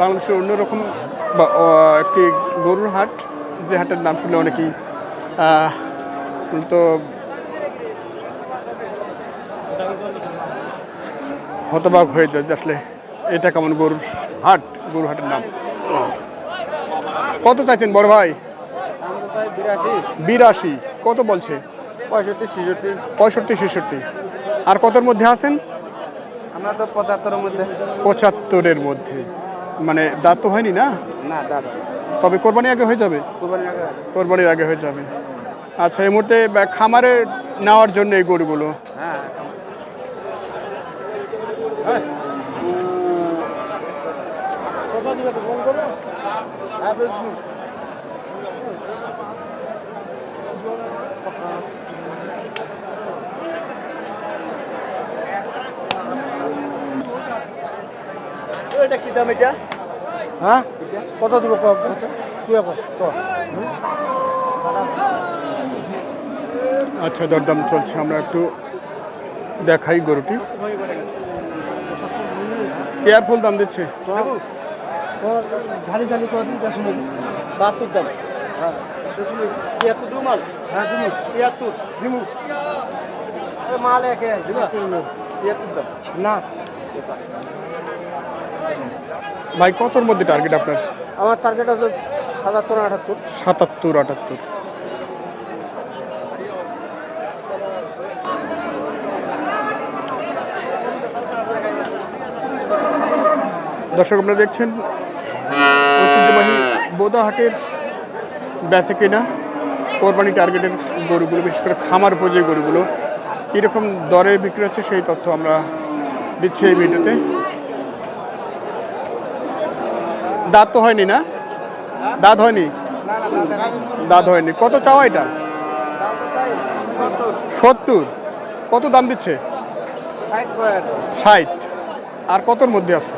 বাংলাদেশের অন্যরকম একটি গরুর হাট, যে হাটের নাম শুনলে অনেকেই তো হতবাক হয়ে যায় যে আসলে এটা কেমন গরুর হাটের নাম। কত চাইছেন বড় ভাই? 82। কত বলছে? 65-66। আর কতর মধ্যে আছেন? আমরা তো 75-এর মধ্যে। 75-এর মধ্যে, মানে দাঁত তো হয়নি না? না দাঁত, তবে কোরবানি আগে হয়ে যাবে। কোরবানির আগে হয়ে যাবে। আচ্ছা, এই মুহূর্তে খামারে নেওয়ার জন্য এই গরুগুলো। হ্যাঁ এটা কি দাম এটা? হ্যাঁ কত দিব? আচ্ছা, দরদাম চলছে, আমরা একটু দেখাই গরুটি। কেয়ারফুল দাম দিচ্ছে। ঝালি ঝালি করে দিতে শুনে 72 দাম। হ্যাঁ 73 দু মাল। হ্যাঁ দিমু 73 দিমু মাল একে 73 দাম না। ভাই কতর মধ্যে টার্গেট আপনার? আমার টার্গেট আছে 77-78। 77-78। দর্শক, আপনারা দেখছেন ঐতিহ্যবাহী বোদা হাটের বেচে কেনা কোরবানি টার্গেটের গরুগুলো, বিশেষ করে খামার উপযোগী গরুগুলো কীরকম দরে বিক্রি হচ্ছে সেই তথ্য আমরা দিচ্ছি এই ভিডিওতে। দাঁত তো হয়নি না? দাঁত হয়নি? দাঁত হয়নি। কত চাওয়া এটা? 70। কত দাম দিচ্ছে? 60। আর কতর মধ্যে আছে?